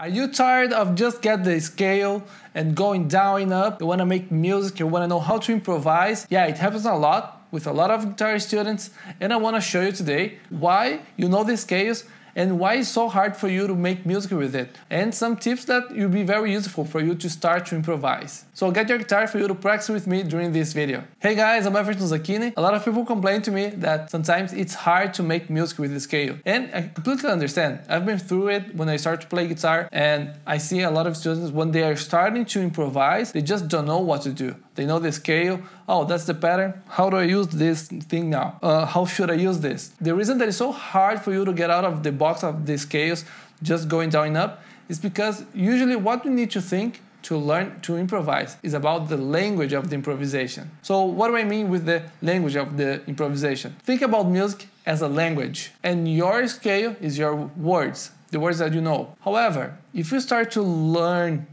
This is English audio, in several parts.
Are you tired of just get the scale and going down and up? You want to make music, you want to know how to improvise? Yeah, it happens a lot with a lot of guitar students, and I want to show you today why you know the scales and why it's so hard for you to make music with it, and some tips that will be very useful for you to start to improvise. So get your guitar for you to practice with me during this video. Hey guys, I'm Everton Zaquini. A lot of people complain to me that sometimes it's hard to make music with the scale, and I completely understand. I've been through it when I started to play guitar, and I see a lot of students when they are starting to improvise, they just don't know what to do. They know the scale, oh, that's the pattern, how do I use this thing now? How should I use this? The reason that it's so hard for you to get out of the box of the scales, just going down and up, is because usually what you need to think to learn to improvise is about the language of the improvisation. So what do I mean with the language of the improvisation? Think about music as a language, and your scale is your words, the words that you know. However, if you start to learn,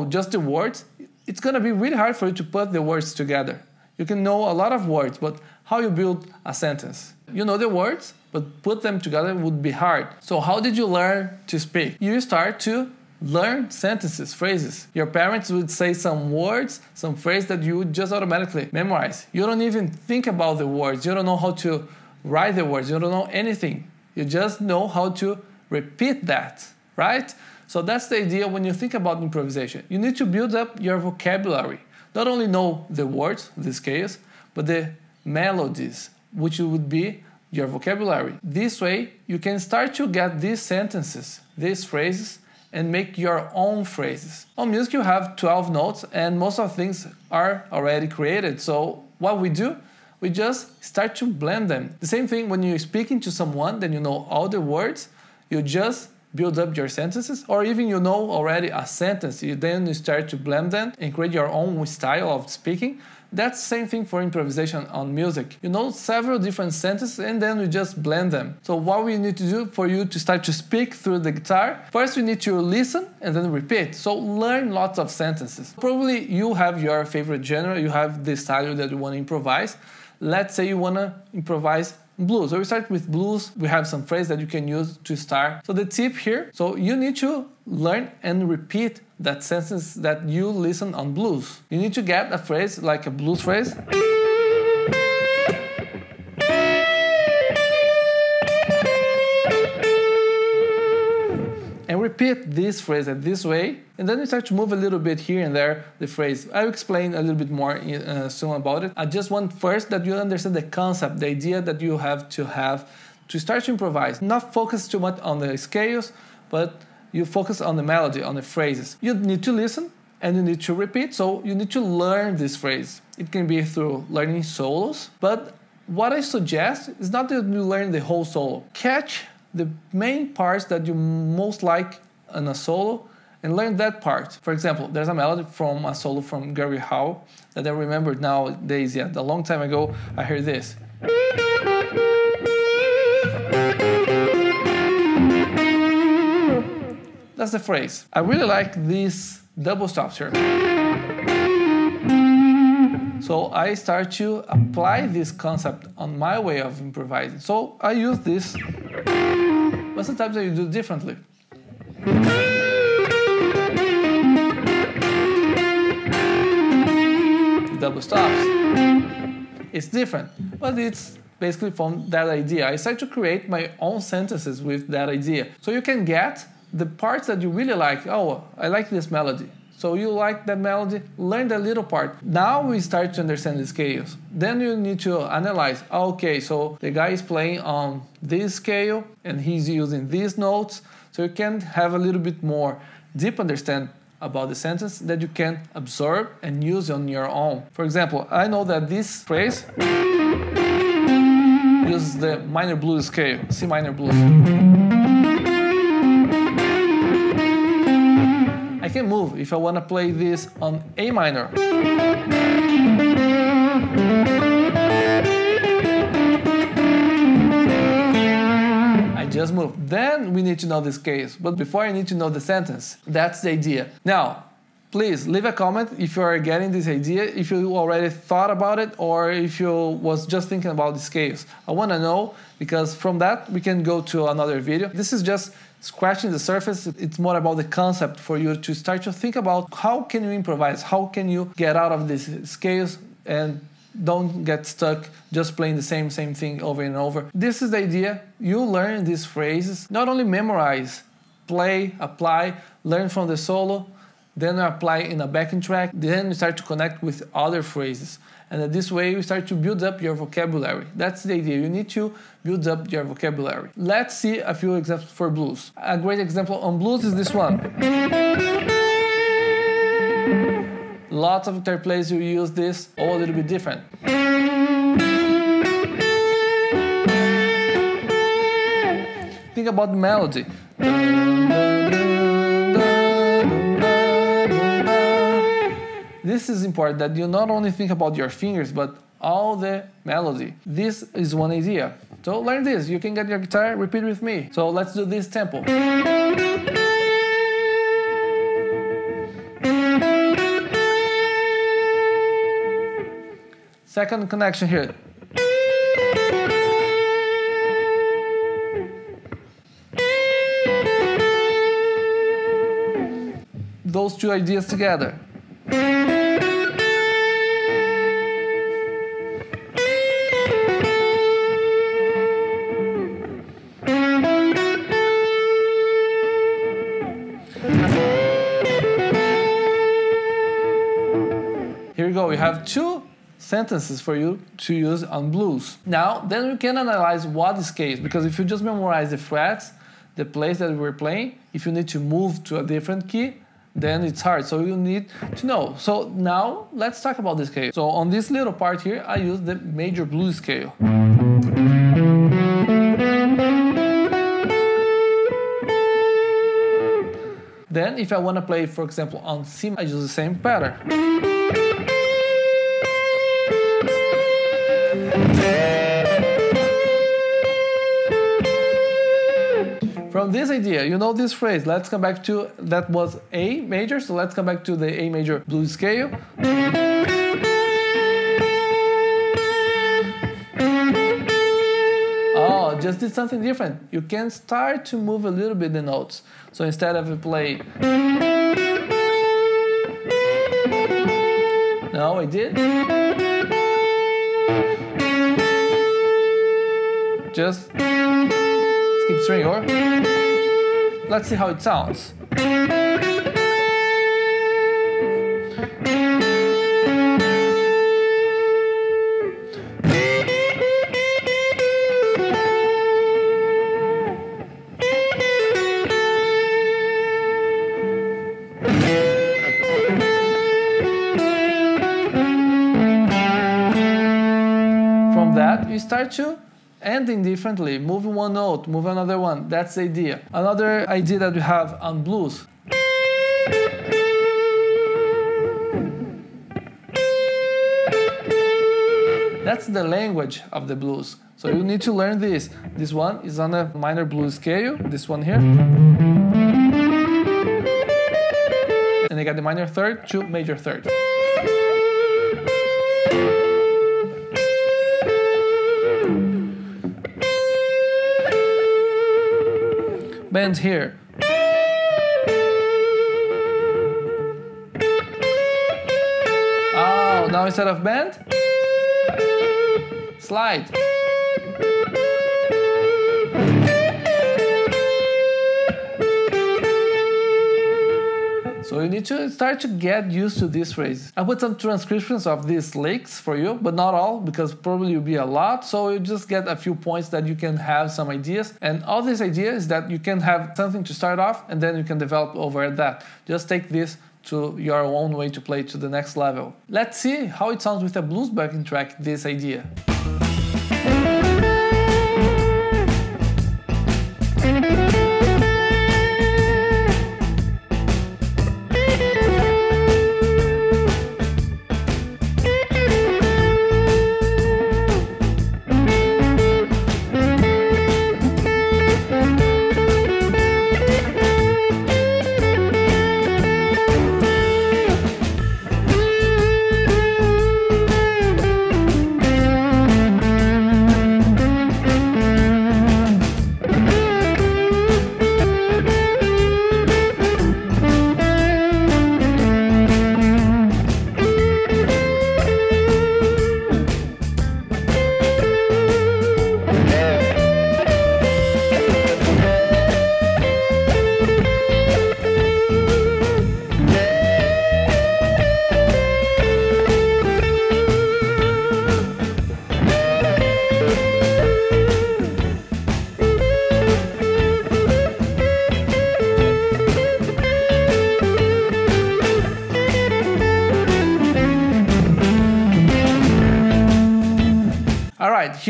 just the words, it's going to be really hard for you to put the words together. You can know a lot of words, but how you build a sentence? You know the words, but put them together would be hard. So how did you learn to speak? You start to learn sentences, phrases. Your parents would say some words, some phrase that you would just automatically memorize. You don't even think about the words. You don't know how to write the words. You don't know anything. You just know how to repeat that, right? So that's the idea when you think about improvisation. You need to build up your vocabulary. Not only know the words, the scales, but the melodies, which would be your vocabulary. This way, you can start to get these sentences, these phrases, and make your own phrases. On music, you have 12 notes, and most of the things are already created. So what we do, we just start to blend them. The same thing when you're speaking to someone, then you know all the words, you just build up your sentences, or even you know already a sentence, then you start to blend them and create your own style of speaking. That's the same thing for improvisation on music. You know several different sentences and then you just blend them. So what we need to do for you to start to speak through the guitar, first you need to listen and then repeat. So learn lots of sentences. Probably you have your favorite genre, you have the style that you want to improvise. Let's say you want to improvise blues. So we start with blues. We have some phrase that you can use to start. So the tip here, so you need to learn and repeat that sentence that you listen on blues. You need to get a phrase like a blues phrase. And repeat this phrase this way, and then you start to move a little bit here and there the phrase. I'll explain a little bit more soon about it. I just want first that you understand the concept, the idea that you have to start to improvise. Not focus too much on the scales, but you focus on the melody, on the phrases. You need to listen and you need to repeat, so you need to learn this phrase. It can be through learning solos, but what I suggest is not that you learn the whole solo. Catch the main parts that you most like in a solo and learn that part. For example, there's a melody from a solo from Gary Howe that I remember nowadays. Yeah, a long time ago I heard this. That's the phrase. I really like these double stops here. So I start to apply this concept on my way of improvising. So I use this, but sometimes I do it differently. Double stops. It's different, but it's basically from that idea. I start to create my own sentences with that idea. So you can get the parts that you really like. Oh, I like this melody. So you like that melody, learn that little part. Now we start to understand the scales. Then you need to analyze, okay, so the guy is playing on this scale and he's using these notes. So you can have a little bit more deep understanding about the sentence that you can absorb and use on your own. For example, I know that this phrase uses the minor blues scale, C minor blues. I can move if I want to play this on A minor. I just move. Then we need to know the scales. But before I need to know the sentence. That's the idea. Now, Please leave a comment if you are getting this idea, if you already thought about it, or if you was just thinking about the scales. I want to know, because from that we can go to another video. This is just scratching the surface. It's more about the concept for you to start to think about how can you improvise, how can you get out of these scales and don't get stuck just playing the same thing over and over. This is the idea. You learn these phrases, not only memorize, play, apply, learn from the solo, then apply in a backing track, then you start to connect with other phrases. And this way you start to build up your vocabulary. That's the idea. You need to build up your vocabulary. Let's see a few examples for blues. A great example on blues is this one. Lots of guitar players will use this, all a little bit different. Think about the melody. This is important, that you not only think about your fingers, but all the melody. This is one idea. So learn this. You can get your guitar, repeat with me. So let's do this tempo. Second connection here. Those two ideas together. Here you go, we have two sentences for you to use on blues. Now, then we can analyze what is scales, because if you just memorize the frets, the place that we're playing, if you need to move to a different key, then it's hard, so you need to know. So now, let's talk about the scale. So on this little part here, I use the major blues scale. Then, if I want to play, for example, on C, I use the same pattern. From this idea, you know this phrase, let's come back to, that was A major, so let's come back to the A major blues scale. Oh, just did something different. You can start to move a little bit the notes. So instead of a play, no, I did. Just skip string, or let's see how it sounds. From that, you start to ending differently, move one note, move another one. That's the idea. Another idea that we have on blues. That's the language of the blues. So you need to learn this. This one is on a minor blues scale, this one here. And I got the minor third to major third. Bend here. Oh, now instead of bend, slide. So you need to start to get used to these phrases. I put some transcriptions of these licks for you, but not all, because probably will be a lot. So you just get a few points that you can have some ideas. And all these ideas that you can have something to start off, and then you can develop over that. Just take this to your own way to play to the next level. Let's see how it sounds with a blues backing track, this idea.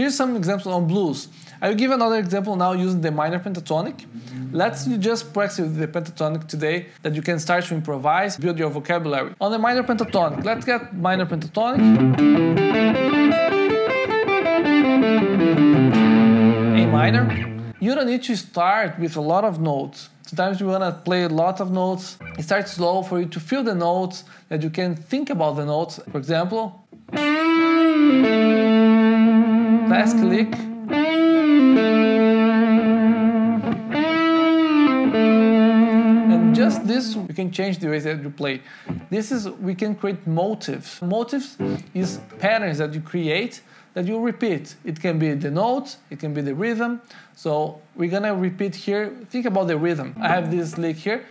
Here's some examples on blues. I will give another example now using the minor pentatonic. Let's just practice with the pentatonic today that you can start to improvise, build your vocabulary. On the minor pentatonic, let's get minor pentatonic. A minor. You don't need to start with a lot of notes. Sometimes you want to play lots of notes. It starts slow for you to feel the notes, that you can think about the notes. For example, last click. And just this, you can change the way that you play. We can create motives. Motives is patterns that you create that you repeat. It can be the notes, it can be the rhythm. So we're gonna repeat here. Think about the rhythm. I have this lick here.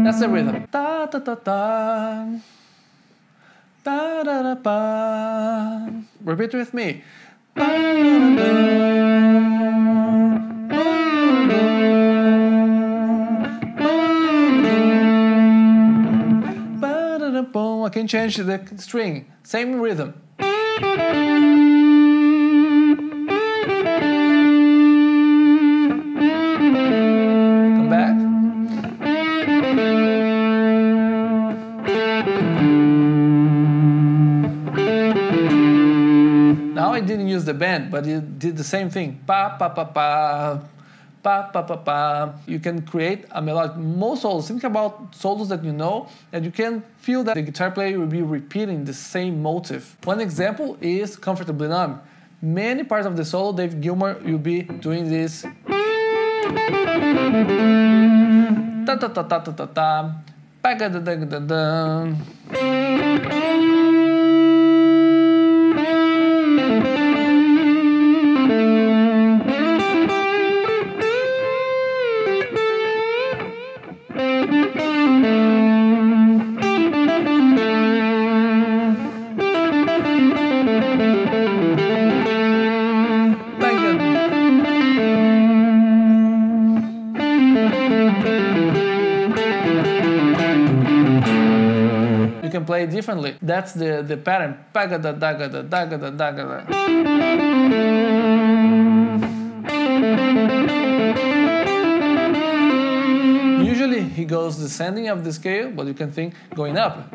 That's the rhythm. Da da da da. Da da da ba. Repeat with me. Ba, da, da. I can change the string, same rhythm. Come back. Now I didn't use the bend, but it did the same thing. Pa pa pa pa. Pa, pa, pa, pa. You can create a melody. Most solos, think about solos that you know, and you can feel that the guitar player will be repeating the same motive. One example is Comfortably Numb. Many parts of the solo, Dave Gilmour will be doing this. Ta ta ta ta ta ta ta. Pa ga da da da da. You can play it differently. That's the pattern. Usually he goes descending of the scale, but you can think going up.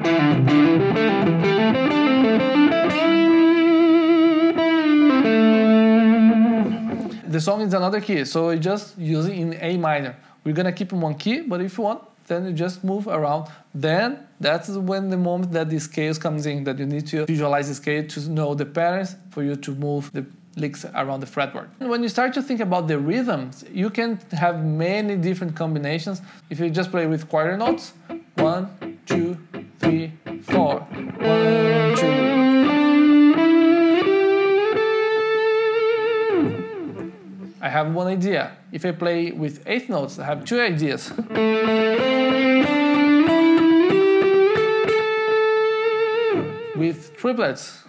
The song is another key, so we just use it in A minor. We're gonna keep in one key, but if you want, then you just move around. Then that's when the moment that the scales comes in, that you need to visualize the scale to know the patterns for you to move the licks around the fretboard. And when you start to think about the rhythms, you can have many different combinations. If you just play with quarter notes, 1, 2, 3, 4, 1, 2. I have one idea. If I play with eighth notes, I have two ideas. With triplets.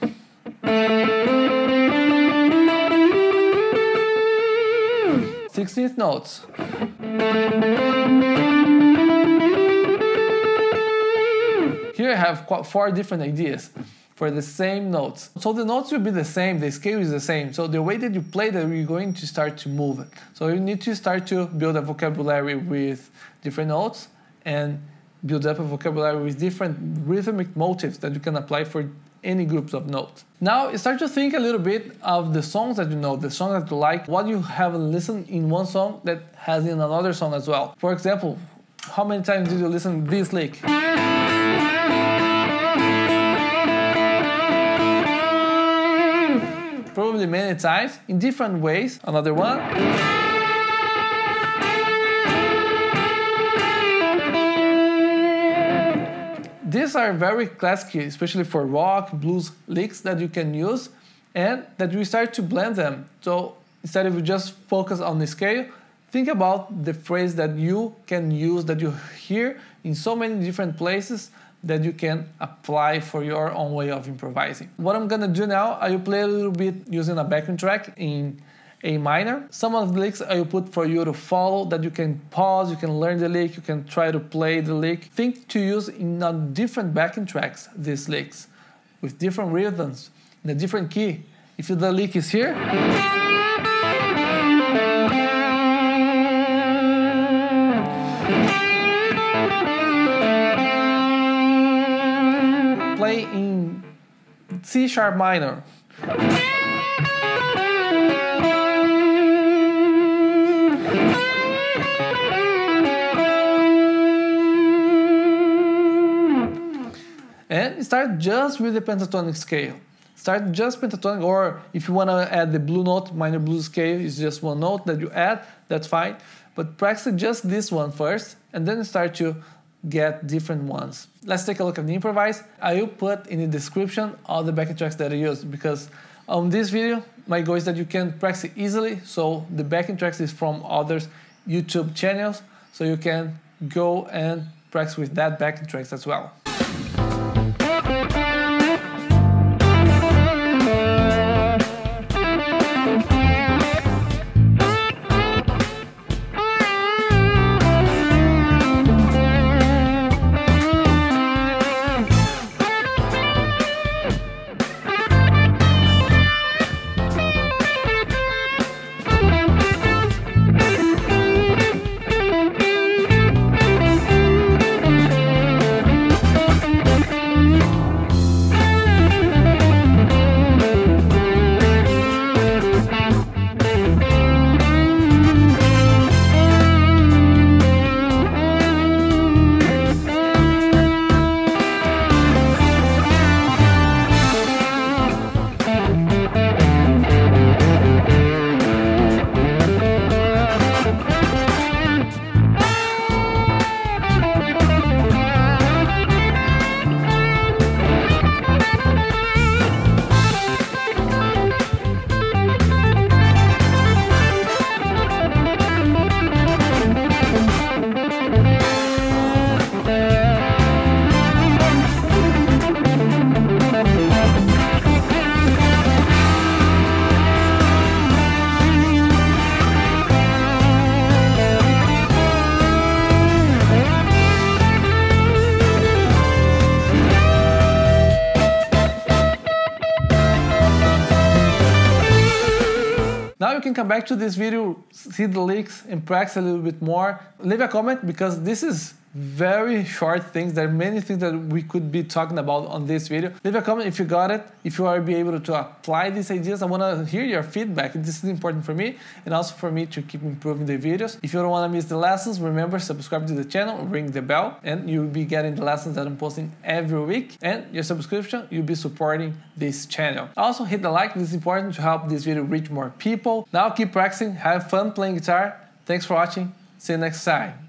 16th notes. Here I have 4 different ideas for the same notes. So the notes will be the same, the scale is the same. So the way that you play that, you're going to start to move it. So you need to start to build a vocabulary with different notes and build up a vocabulary with different rhythmic motifs that you can apply for any groups of notes. Now start to think a little bit of the songs that you know, the songs that you like, what you have listened in one song that has in another song as well. For example, how many times did you listen to this lick? Probably many times, in different ways. Another one. These are very classic, especially for rock, blues licks that you can use, and that we start to blend them. So instead of just focus on the scale, think about the phrase that you can use, that you hear in so many different places, that you can apply for your own way of improvising. What I'm gonna do now, I will play a little bit using a backing track in A minor. Some of the licks I will put for you to follow, that you can pause, you can learn the lick, you can try to play the lick. Think to use in different backing tracks these licks, with different rhythms, in a different key. If the lick is here, play in C sharp minor. And start just with the pentatonic scale. Start just pentatonic, or if you want to add the blue note, minor blues scale is just one note that you add, that's fine. But practice just this one first, and then start to get different ones. Let's take a look at the Improvise. I will put in the description all the backing tracks that I use, because on this video, my goal is that you can practice easily, so the backing tracks is from others YouTube channels, so you can go and practice with that backing tracks as well. Now you can come back to this video, see the licks, and practice a little bit more. Leave a comment, because this is very short things. There are many things that we could be talking about on this video. Leave a comment if you got it, if you are be able to apply these ideas. I want to hear your feedback. This is important for me, and also for me to keep improving the videos. If you don't want to miss the lessons, remember, subscribe to the channel, ring the bell, and you'll be getting the lessons that I'm posting every week. And your subscription, you'll be supporting this channel. Also, hit the like. This is important to help this video reach more people. Now keep practicing, have fun playing guitar. Thanks for watching. See you next time.